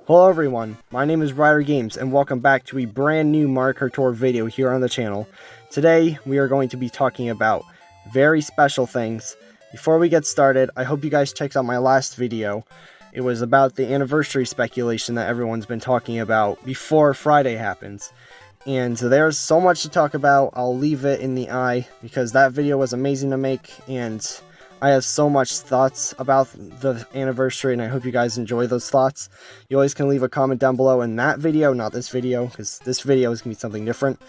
Hello everyone, my name is Ryder Games and welcome back to a brand new Mario Kart Tour video here on the channel. Today we are going to be talking about very special things. Before we get started, I hope you guys checked out my last video. It was about the anniversary speculation that everyone's been talking about before Friday happens. And there's so much to talk about. I'll leave it in the eye because that video was amazing to make and I have so much thoughts about the anniversary, and I hope you guys enjoy those thoughts. You always can leave a comment down below in that video, not this video, because this video is going to be something different.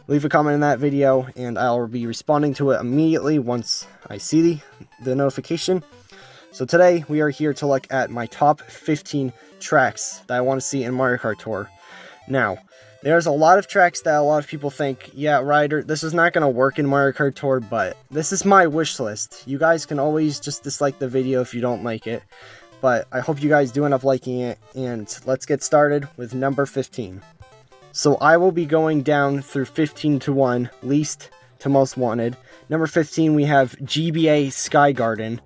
Leave a comment in that video, and I'll be responding to it immediately once I see the notification. So today, we are here to look at my top 15 tracks that I want to see in Mario Kart Tour. Now, there's a lot of tracks that a lot of people think, yeah, Ryder, this is not going to work in Mario Kart Tour, but this is my wish list. You guys can always just dislike the video if you don't like it, but I hope you guys do end up liking it, and let's get started with number 15. So I will be going down through 15 to 1, least to most wanted. Number 15, we have GBA Sky Garden,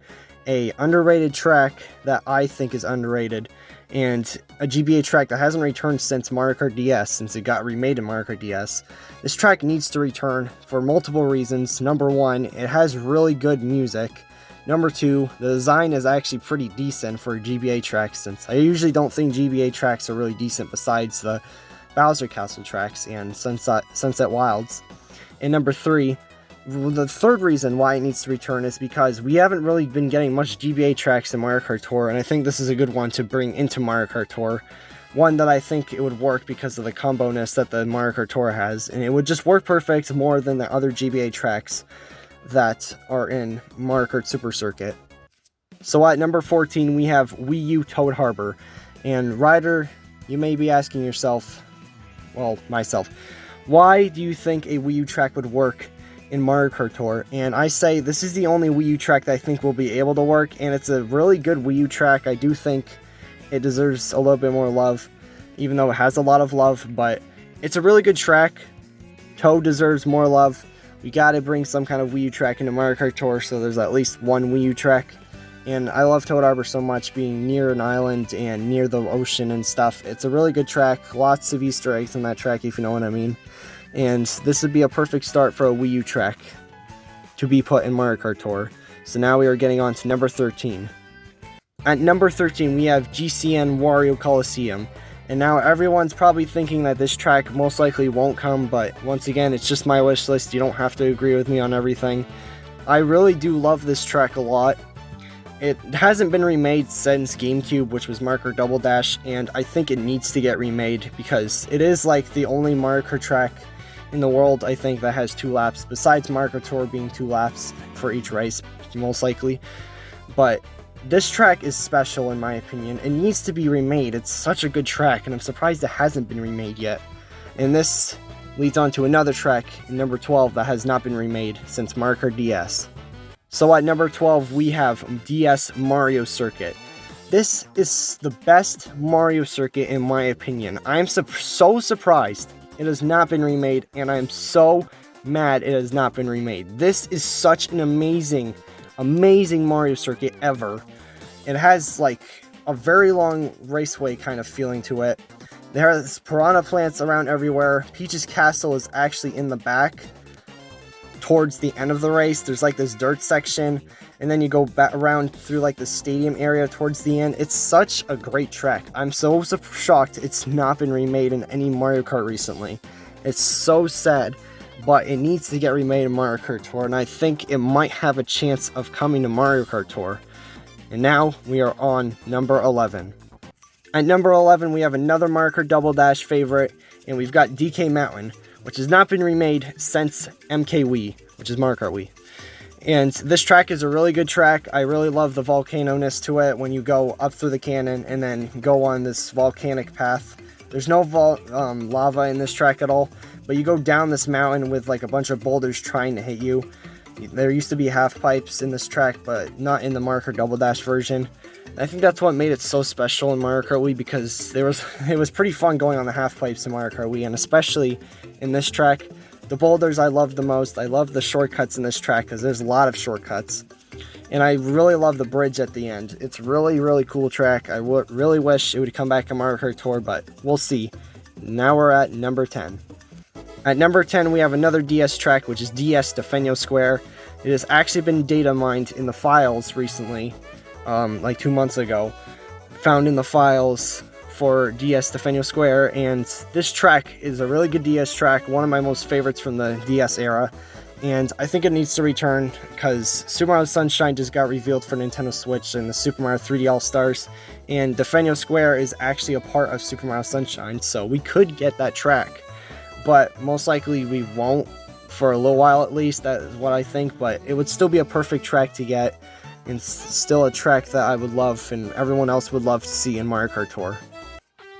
a underrated track that I think is underrated, and a GBA track that hasn't returned since Mario Kart DS, since it got remade in Mario Kart DS. This track needs to return for multiple reasons. Number one, it has really good music. Number two, the design is actually pretty decent for a GBA track, since I usually don't think GBA tracks are really decent besides the Bowser Castle tracks and Sunset Wilds. And number three, the third reason why it needs to return is because we haven't really been getting much GBA tracks in Mario Kart Tour, and I think this is a good one to bring into Mario Kart Tour. One that I think it would work because of the combo-ness that the Mario Kart Tour has, and it would just work perfect more than the other GBA tracks that are in Mario Kart Super Circuit. So at number 14, we have Wii U Toad Harbor. And Ryder, you may be asking yourself, well, myself, why do you think a Wii U track would work in Mario Kart Tour? And I say this is the only Wii U track that I think will be able to work, and it's a really good Wii U track. I do think it deserves a little bit more love, even though it has a lot of love, but it's a really good track. Toad deserves more love. We gotta bring some kind of Wii U track into Mario Kart Tour, so there's at least one Wii U track. And I love Toad Harbor so much, being near an island and near the ocean and stuff. It's a really good track, lots of Easter eggs in that track, if you know what I mean. And this would be a perfect start for a Wii U track to be put in Mario Kart Tour. So now we are getting on to number 13. At number 13, we have GCN Wario Colosseum. And now everyone's probably thinking that this track most likely won't come, but once again, it's just my wish list. You don't have to agree with me on everything. I really do love this track a lot. It hasn't been remade since GameCube, which was Mario Kart Double Dash, and I think it needs to get remade because it is like the only Mario Kart track in the world, I think, that has 2 laps, besides Mario Kart Tour being 2 laps for each race, most likely. But this track is special in my opinion. It needs to be remade. It's such a good track, and I'm surprised it hasn't been remade yet. And this leads on to another track in number 12 that has not been remade since Mario Kart DS. So at number 12, we have DS Mario Circuit. This is the best Mario Circuit in my opinion. I'm so surprised it has not been remade, and I'm so mad it has not been remade. This is such an amazing Mario Circuit ever. It has like a very long raceway kind of feeling to it. There's piranha plants around everywhere. Peach's castle is actually in the back towards the end of the race. There's like this dirt section, and then you go back around through like the stadium area towards the end. It's such a great track. I'm so shocked it's not been remade in any Mario Kart recently. It's so sad, but it needs to get remade in Mario Kart Tour, and I think it might have a chance of coming to Mario Kart Tour. And now we are on number 11. At number 11, we have another Mario Kart Double Dash favorite, and we've got DK Mountain, which has not been remade since MK Wii, which is Mario Kart Wii. And this track is a really good track. I really love the volcano-ness to it when you go up through the cannon and then go on this volcanic path. There's no lava in this track at all, but you go down this mountain with like a bunch of boulders trying to hit you. There used to be half pipes in this track, but not in the Mario Kart Double Dash version. I think that's what made it so special in Mario Kart Wii, because it was pretty fun going on the half pipes in Mario Kart Wii, and especially in this track. The boulders I love the most. I love the shortcuts in this track because there's a lot of shortcuts. And I really love the bridge at the end. It's really, really cool track. I really wish it would come back in Mario Kart Tour, but we'll see. Now we're at number 10. At number 10, we have another DS track, which is Defenio Square. It has actually been data mined in the files recently, like 2 months ago. Found in the files for Defenio Square, and this track is a really good DS track, one of my most favorites from the DS era. And I think it needs to return because Super Mario Sunshine just got revealed for Nintendo Switch and the Super Mario 3D All-Stars. And Defenio Square is actually a part of Super Mario Sunshine, so we could get that track. But most likely we won't for a little while at least, that is what I think. But it would still be a perfect track to get, and still a track that I would love and everyone else would love to see in Mario Kart Tour.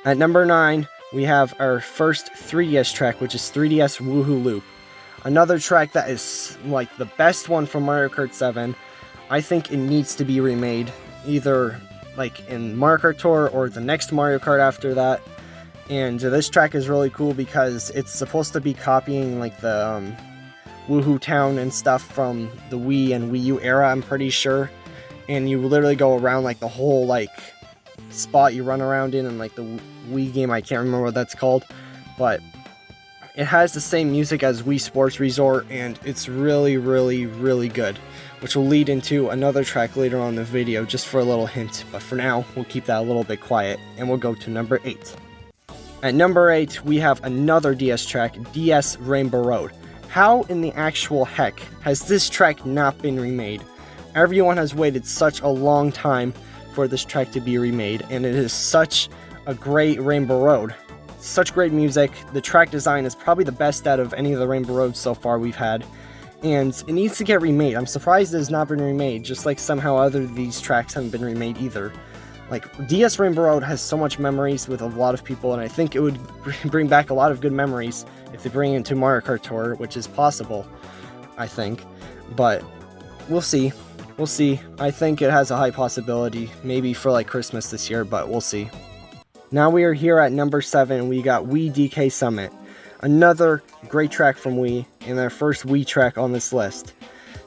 At number 9, we have our first 3DS track, which is DSWoohoo Loop. Another track that is like the best one from Mario Kart 7. I think it needs to be remade, either like in Mario Kart Tour or the next Mario Kart after that. And this track is really cool because it's supposed to be copying like the Woohoo Town and stuff from the Wii and Wii U era, I'm pretty sure. And you literally go around like the whole like spot you run around in like the Wii game. I can't remember what that's called, but it has the same music as Wii Sports Resort, and it's really, really, really good, which will lead into another track later on in the video, just for a little hint. But for now, we'll keep that a little bit quiet, and we'll go to number 8. At number 8, we have another DS track, DS Rainbow Road. How in the actual heck has this track not been remade? Everyone has waited such a long time for this track to be remade, and it is such a great Rainbow Road. Such great music. The track design is probably the best out of any of the Rainbow Roads so far we've had, and it needs to get remade. I'm surprised it has not been remade, just like somehow other of these tracks haven't been remade either. Like, DS Rainbow Road has so much memories with a lot of people, and I think it would bring back a lot of good memories if they bring it into Mario Kart Tour, which is possible, I think. But we'll see. We'll see. I think it has a high possibility, maybe for like Christmas this year, but we'll see. Now we are here at number 7, and we got Wii DK Summit. Another great track from Wii, and their first Wii track on this list.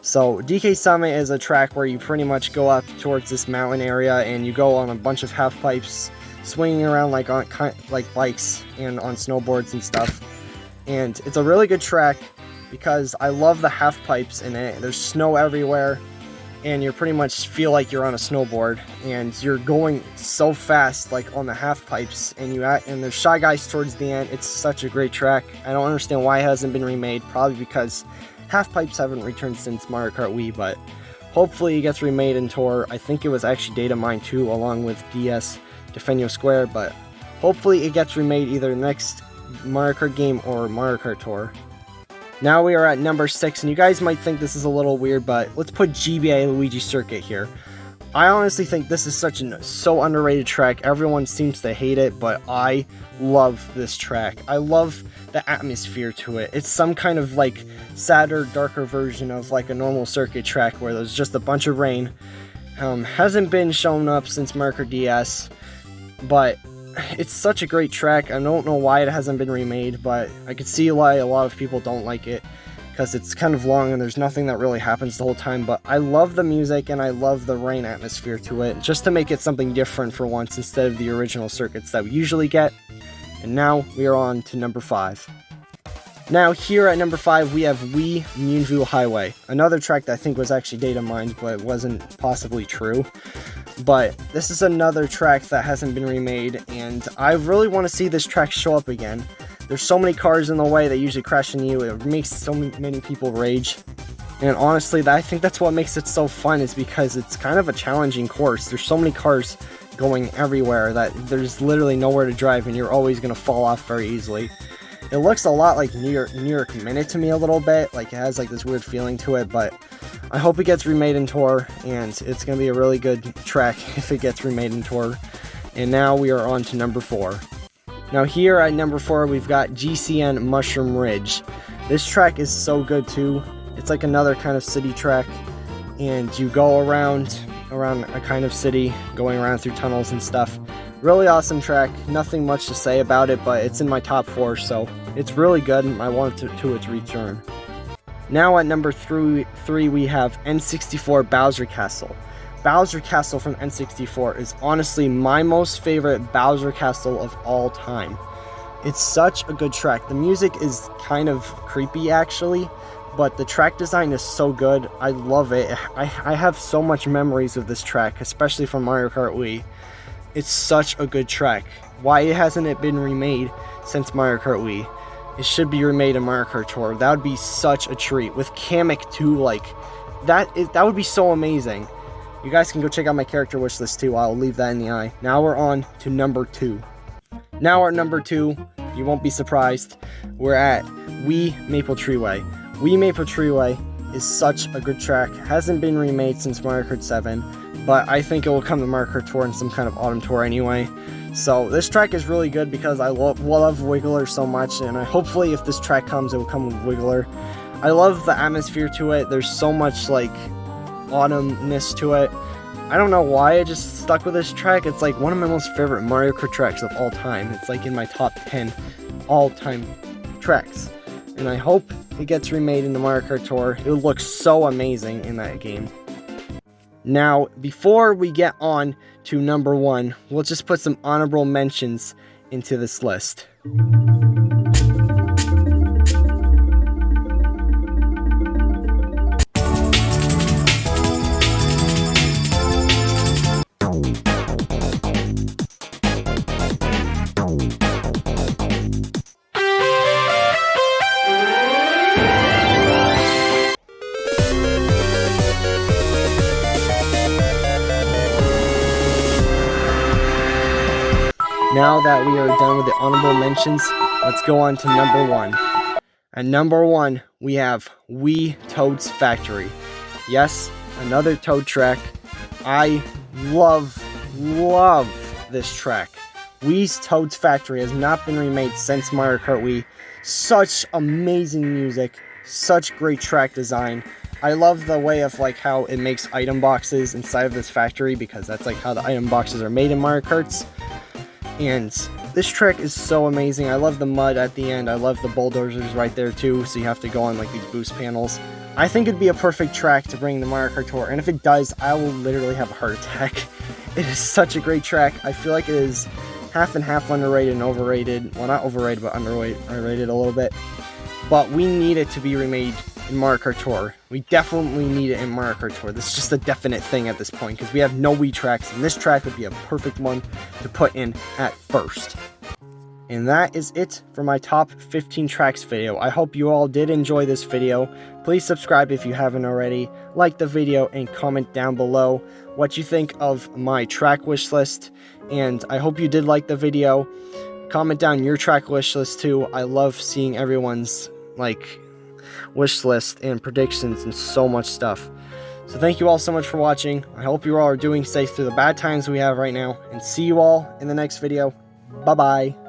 So DK Summit is a track where you pretty much go up towards this mountain area, and you go on a bunch of half pipes, swinging around like on like bikes and on snowboards and stuff. And it's a really good track because I love the half pipes in it. There's snow everywhere, and you pretty much feel like you're on a snowboard, and you're going so fast like on the half pipes, and there's Shy Guys towards the end. It's such a great track. I don't understand why it hasn't been remade, probably because half pipes haven't returned since Mario Kart Wii, but hopefully it gets remade in Tour. I think it was actually data mined too, along with DS Defenio Square, but hopefully it gets remade either next Mario Kart game or Mario Kart Tour. Now we are at number 6, and you guys might think this is a little weird, but let's put GBA Luigi Circuit here. I honestly think this is so underrated track. Everyone seems to hate it, but I love this track. I love the atmosphere to it. It's some kind of like sadder, darker version of like a normal circuit track where there's just a bunch of rain. Hasn't been shown up since Mario Kart DS, but it's such a great track. I don't know why it hasn't been remade, but I could see why a lot of people don't like it, because it's kind of long and there's nothing that really happens the whole time. But I love the music and I love the rain atmosphere to it, just to make it something different for once instead of the original circuits that we usually get. And now we are on to number 5. Now here at number 5 we have Wii Moonview Highway, another track that I think was actually data mined, but it wasn't possibly true. But this is another track that hasn't been remade, and I really want to see this track show up again. There's so many cars in the way that usually crash into you. It makes so many people rage. And honestly, I think that's what makes it so fun, is because it's kind of a challenging course. There's so many cars going everywhere that there's literally nowhere to drive, and you're always going to fall off very easily. It looks a lot like New York Minute to me a little bit. Like, it has like this weird feeling to it, but I hope it gets remade in Tour, and it's going to be a really good track if it gets remade in Tour. And now we are on to number 4. Now here at number 4 we've got GCN Mushroom Ridge. This track is so good too. It's like another kind of city track, and you go around a kind of city, going around through tunnels and stuff. Really awesome track. Nothing much to say about it, but it's in my top 4, so it's really good, and I want it to return. Now at number 3 we have N64 Bowser Castle. Bowser Castle from N64 is honestly my most favorite Bowser Castle of all time. It's such a good track. The music is kind of creepy actually, but the track design is so good. I love it. I have so much memories of this track, especially from Mario Kart Wii. It's such a good track. Why hasn't it been remade since Mario Kart Wii? It should be remade in Mario Kart Tour. That would be such a treat. With Kamek too, like, that would be so amazing. You guys can go check out my character wish list too. I'll leave that in the eye. Now we're on to number 2. Now at number 2, you won't be surprised, we're at Wii Maple Treeway. Wii Maple Treeway is such a good track. Hasn't been remade since Mario Kart 7, but I think it will come to Mario Kart Tour in some kind of autumn tour anyway. So this track is really good because I love Wiggler so much, and hopefully if this track comes, it will come with Wiggler. I love the atmosphere to it. There's so much like autumnness to it. I don't know why I just stuck with this track. It's like one of my most favorite Mario Kart tracks of all time. It's like in my top 10 all-time tracks. And I hope it gets remade in the Mario Kart Tour. It would look so amazing in that game. Now, before we get on to number 1, we'll just put some honorable mentions into this list. Now that we are done with the honorable mentions, let's go on to number 1. At number 1, we have Wii Toad's Factory. Yes, another Toad track. I love this track. Wii's Toad's Factory has not been remade since Mario Kart Wii. Such amazing music, such great track design. I love the way of like how it makes item boxes inside of this factory, because that's like how the item boxes are made in Mario Karts. And this track is so amazing. I love the mud at the end. I love the bulldozers right there too, so you have to go on like these boost panels. I think it'd be a perfect track to bring the Mario Kart Tour, and if it does, I will literally have a heart attack. It is such a great track. I feel like it is half and half underrated and overrated. Well, not overrated, but underrated a little bit. But we need it to be remade in Mario Kart Tour. We definitely need it in Mario Kart Tour. This is just a definite thing at this point, because we have no Wii tracks, and this track would be a perfect one to put in at first. And that is it for my top 15 tracks video. I hope you all did enjoy this video. Please subscribe if you haven't already, like the video, and comment down below what you think of my track wish list. And I hope you did like the video. Comment down your track wish list too. I love seeing everyone's like wish list and predictions and so much stuff. So thank you all so much for watching. I hope you all are doing safe through the bad times we have right now, and see you all in the next video. Bye bye.